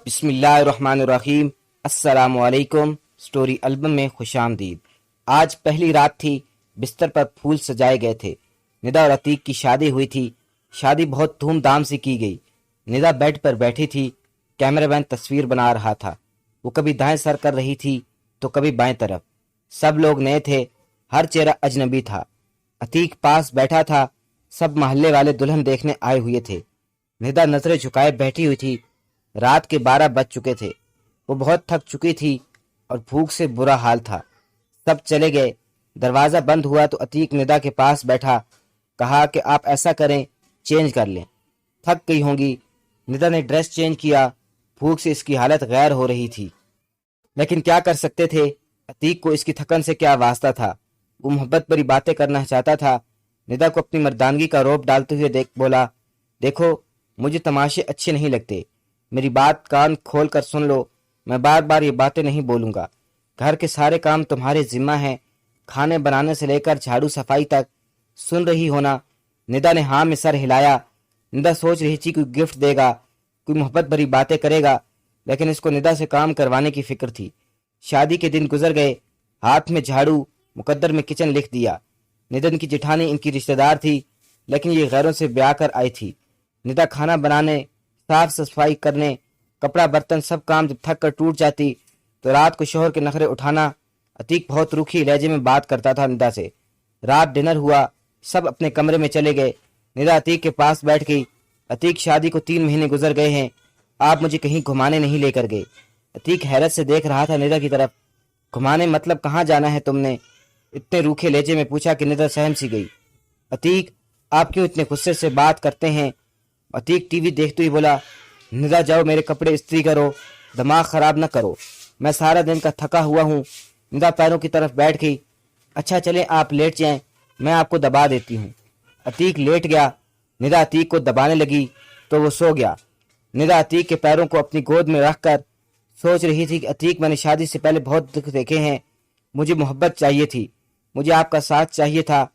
بسم اللہ الرحمن الرحیم۔ السلام علیکم۔ سٹوری البم میں خوش آمدید۔ آج پہلی رات تھی، بستر پر پھول سجائے گئے تھے۔ ندا اور عتیق کی شادی ہوئی تھی۔ شادی بہت دھوم دھام سے کی گئی۔ ندا بیڈ پر بیٹھی تھی، کیمرہ مین تصویر بنا رہا تھا۔ وہ کبھی دائیں سر کر رہی تھی تو کبھی بائیں طرف۔ سب لوگ نئے تھے، ہر چہرہ اجنبی تھا۔ عتیق پاس بیٹھا تھا، سب محلے والے دلہن دیکھنے آئے ہوئے تھے۔ ندا نظریں جھکائے بیٹھی ہوئی تھی۔ رات کے 12 بج چکے تھے۔ وہ بہت تھک چکی تھی اور بھوک سے برا حال تھا۔ سب چلے گئے۔ دروازہ بند ہوا تو عتیق ندا کے پاس بیٹھا، کہا کہ آپ ایسا کریں، چینج کر لیں، تھک گئی ہوں گی۔ ندا نے ڈریس چینج کیا۔ بھوک سے اس کی حالت غیر ہو رہی تھی، لیکن کیا کر سکتے تھے؟ عتیق کو اس کی تھکن سے کیا واسطہ تھا؟ وہ محبت بھری باتیں کرنا چاہتا تھا۔ ندا کو اپنی مردانگی کا روب ڈالتے ہوئے بولا، دیکھو مجھے تماشے اچھے نہیں لگتے، میری بات کان کھول کر سن لو، میں بار بار یہ باتیں نہیں بولوں گا۔ گھر کے سارے کام تمہارے ذمہ ہیں، کھانے بنانے سے لے کر جھاڑو صفائی تک۔ سن رہی ہونا؟ ندا نے ہاں میں سر ہلایا۔ ندا سوچ رہی تھی کوئی گفٹ دے گا، کوئی محبت بھری باتیں کرے گا، لیکن اس کو ندا سے کام کروانے کی فکر تھی۔ شادی کے دن گزر گئے۔ ہاتھ میں جھاڑو، مقدر میں کچن لکھ دیا۔ ندن کی جٹھانی ان کی رشتہ دار تھی، لیکن یہ غیروں سے بیاہ کر آئی تھی۔ ندا کھانا بنانے، صاف صفائی کرنے، کپڑا برتن سب کام جب تھک کر ٹوٹ جاتی تو رات کو شوہر کے نخرے اٹھانا۔ عتیق بہت روکھی لہجے میں بات کرتا تھا ندا سے۔ رات ڈنر ہوا، سب اپنے کمرے میں چلے گئے۔ ندا عتیق کے پاس بیٹھ گئی۔ عتیق شادی کو 3 مہینے گزر گئے ہیں، آپ مجھے کہیں گھمانے نہیں لے کر گئے۔ عتیق حیرت سے دیکھ رہا تھا ندا کی طرف۔ گھمانے مطلب کہاں جانا ہے تم نے؟ اتنے روکھے لہجے میں پوچھا کہ ندا سہم سی گئی۔ عتیق آپ کیوں اتنے غصے سے بات کرتے ہیں؟ عتیق ٹی وی دیکھتے ہی بولا، ندا جاؤ میرے کپڑے استری کرو، دماغ خراب نہ کرو، میں سارا دن کا تھکا ہوا ہوں۔ ندا پیروں کی طرف بیٹھ گئی۔ اچھا چلیں آپ لیٹ جائیں، میں آپ کو دبا دیتی ہوں۔ عتیق لیٹ گیا۔ ندا عتیق کو دبانے لگی تو وہ سو گیا۔ ندا عتیق کے پیروں کو اپنی گود میں رکھ کر سوچ رہی تھی کہ عتیق میں نے شادی سے پہلے بہت دکھ دیکھے ہیں، مجھے محبت چاہیے تھی، مجھے آپ کا ساتھ چاہیے تھا،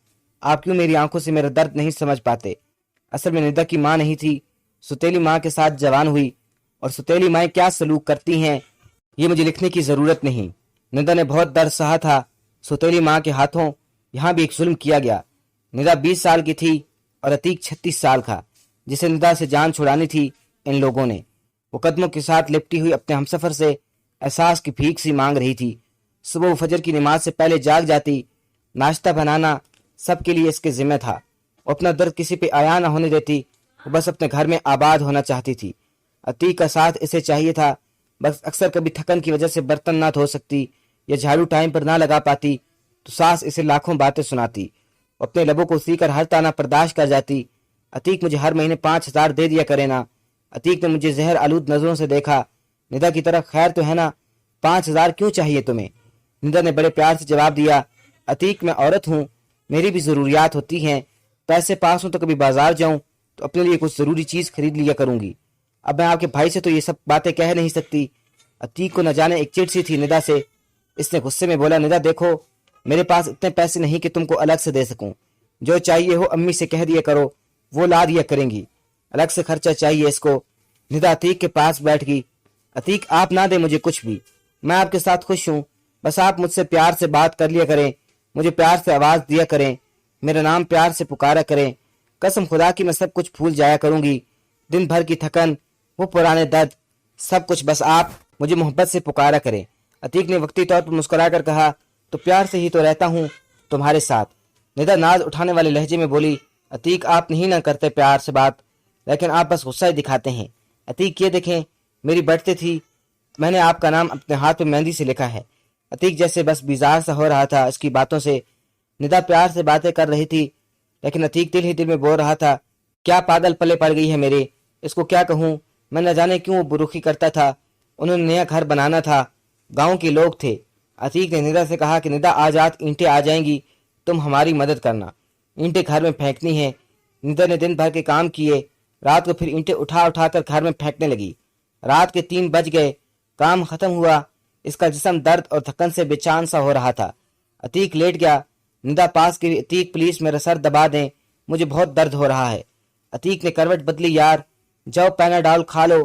آپ کیوں میری آنکھوں سے میرا درد نہیں سمجھ پاتے؟ اصل میں ندا کی ماں نہیں تھی، ستیلی ماں کے ساتھ جوان ہوئی، اور ستیلی مائیں کیا سلوک کرتی ہیں یہ مجھے لکھنے کی ضرورت نہیں۔ ندا نے بہت درد سہا تھا۔ ستیلی ماں کے ہاتھوں یہاں بھی ایک ظلم کیا گیا۔ ندا 20 سال کی تھی اور عتیق 36 سال کا، جسے ندا سے جان چھڑانی تھی ان لوگوں نے۔ وہ قدموں کے ساتھ لپٹی ہوئی اپنے ہمسفر سے احساس کی بھیک سی مانگ رہی تھی۔ صبح وہ فجر کی نماز سے پہلے جاگ جاتی، ناشتہ بنانا سب کے لیے اس کے ذمہ تھا۔ وہ اپنا درد کسی پہ عیاں نہ ہونے دیتی، وہ بس اپنے گھر میں آباد ہونا چاہتی تھی۔ عتیق کا ساتھ اسے چاہیے تھا، بس اکثر کبھی تھکن کی وجہ سے برتن نہ دھو سکتی یا جھاڑو ٹائم پر نہ لگا پاتی تو ساس اسے لاکھوں باتیں سناتی۔ وہ اپنے لبوں کو سی کر ہر تانا برداشت کر جاتی۔ عتیق مجھے ہر مہینے 5000 دے دیا کرے نا۔ عتیق نے مجھے زہر آلود نظروں سے دیکھا۔ ندا کی طرف، خیر تو ہے نا، 5000 کیوں چاہیے تمہیں؟ ندا نے بڑے پیار سے جواب دیا، عتیق میں عورت ہوں، میری بھی ضروریات ہوتی ہیں، پیسے پاس ہوں تو کبھی بازار جاؤں تو اپنے لیے کچھ ضروری چیز خرید لیا کروں گی۔ اب میں آپ کے بھائی سے تو یہ سب باتیں کہہ نہیں سکتی۔ عتیق کو نہ جانے ایک چڑ سی تھی ندا سے۔ اس نے غصے میں بولا، ندا دیکھو میرے پاس اتنے پیسے نہیں کہ تم کو الگ سے دے سکوں، جو چاہیے ہو امی سے کہہ دیا کرو، وہ لا دیا کریں گی، الگ سے خرچہ چاہیے اس کو۔ ندا عتیق کے پاس بیٹھ گئی۔ عتیق آپ نہ دیں مجھے کچھ بھی، میں آپ کے ساتھ خوش ہوں، بس آپ مجھ سے پیار سے بات کر لیا کریں، مجھے پیار سے آواز دیا کریں، میرا نام پیار سے پکارا کریں، قسم خدا کی میں سب کچھ بھول جایا کروں گی، دن بھر کی تھکن، وہ پرانے درد، سب کچھ، بس آپ مجھے محبت سے پکارا کریں۔ عتیق نے وقتی طور پر مسکرا کر کہا، تو پیار سے ہی تو رہتا ہوں تمہارے ساتھ۔ ندا ناز اٹھانے والے لہجے میں بولی، عتیق آپ نہیں نہ کرتے پیار سے بات، لیکن آپ بس غصہ ہی دکھاتے ہیں۔ عتیق یہ دیکھیں میری برتھڈے تھی، میں نے آپ کا نام اپنے ہاتھ پہ مہندی سے لکھا ہے۔ عتیق جیسے بس بیزار سا ہو رہا تھا اس کی باتوں سے۔ ندا پیار سے باتیں کر رہی تھی، لیکن عتیق دل ہی دل میں بول رہا تھا، کیا پاگل پلے پڑ گئی ہے میرے، اس کو کیا کہوں، میں نہ جانے کیوں برخی کرتا تھا۔ انہوں نے نیا گھر بنانا تھا، گاؤں کے لوگ تھے۔ عتیق نے ندا سے کہا کہ ندا آج رات اینٹیں آ جائیں گی، تم ہماری مدد کرنا، اینٹیں گھر میں پھینکنی ہیں۔ ندا نے دن بھر کے کام کیے، رات کو پھر اینٹیں اٹھا اٹھا کر گھر میں پھینکنے لگی۔ رات کے 3 بج گئے، کام ختم ہوا، اس کا جسم درد اور تھکن سے بے چین سا ہو رہا تھا۔ عتیق لیٹ گیا۔ ندا پاس کی، عتیق پلیز میرا سر دبا دیں، مجھے بہت درد ہو رہا ہے۔ عتیق نے کروٹ بدلی، یار جاؤ پیناڈول کھا لو،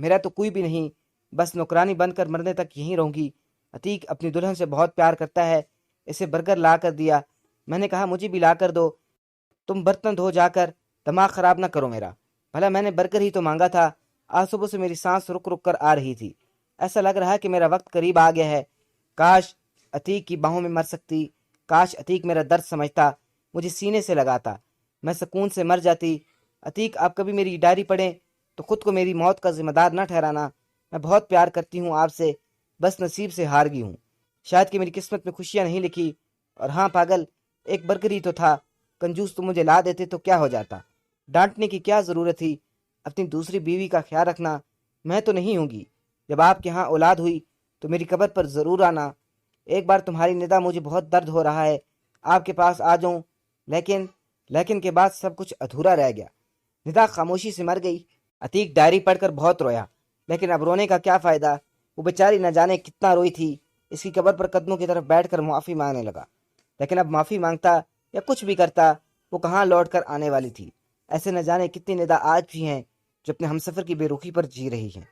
میرا تو کوئی بھی نہیں، بس نوکرانی بن کر مرنے تک یہیں رہوں گی۔ عتیق اپنی دلہن سے بہت پیار کرتا ہے، اسے برگر لا کر دیا۔ میں نے کہا مجھے بھی لا کر دو، تم برتن دھو جا کر، دماغ خراب نہ کرو میرا، بھلا میں نے برگر ہی تو مانگا تھا۔ آج صبح سے میری سانس رک رک کر آ رہی تھی، ایسا لگ رہا ہے کہ میرا وقت قریب آ گیا ہے۔ کاش عتیق کی باہوں میں مر سکتی، کاش عتیق میرا درد سمجھتا، مجھے سینے سے لگاتا، میں سکون سے مر جاتی۔ عتیق آپ کبھی میری ڈائری پڑھیں تو خود کو میری موت کا ذمہ دار نہ ٹھہرانا، میں بہت پیار کرتی ہوں آپ سے، بس نصیب سے ہار گئی ہوں، شاید کہ میری قسمت میں خوشیاں نہیں لکھی۔ اور ہاں پاگل، ایک برگر ہی تو تھا، کنجوس تو مجھے لا دیتے تو کیا ہو جاتا، ڈانٹنے کی کیا ضرورت تھی۔ اپنی دوسری بیوی کا خیال رکھنا، میں تو نہیں ہوں گی، جب آپ کے ہاں اولاد ہوئی تو میری قبر پر ضرور آنا۔ ایک بار تمہاری ندا مجھے بہت درد ہو رہا ہے، آپ کے پاس آ جاؤں، لیکن کے بعد سب کچھ ادھورا رہ گیا۔ ندا خاموشی سے مر گئی۔ عتیق ڈائری پڑھ کر بہت رویا، لیکن اب رونے کا کیا فائدہ، وہ بیچاری نہ جانے کتنا روئی تھی۔ اس کی قبر پر قدموں کی طرف بیٹھ کر معافی مانگنے لگا، لیکن اب معافی مانگتا یا کچھ بھی کرتا، وہ کہاں لوٹ کر آنے والی تھی۔ ایسے نہ جانے کتنی ندا آج بھی ہیں جو اپنے ہمسفر کی بے رخی پر جی رہی ہیں،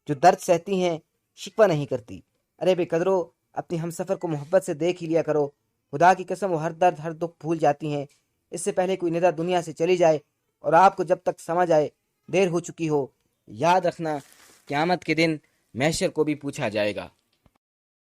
جو درد سہتی ہیں، شکوہ نہیں کرتی۔ ارے بے قدرو، اپنی ہمسفر کو محبت سے دیکھ ہی لیا کرو، خدا کی قسم وہ ہر درد ہر دکھ بھول جاتی ہیں۔ اس سے پہلے کوئی ندا دنیا سے چلی جائے اور آپ کو جب تک سمجھ آئے دیر ہو چکی ہو، یاد رکھنا قیامت کے دن محشر کو بھی پوچھا جائے گا۔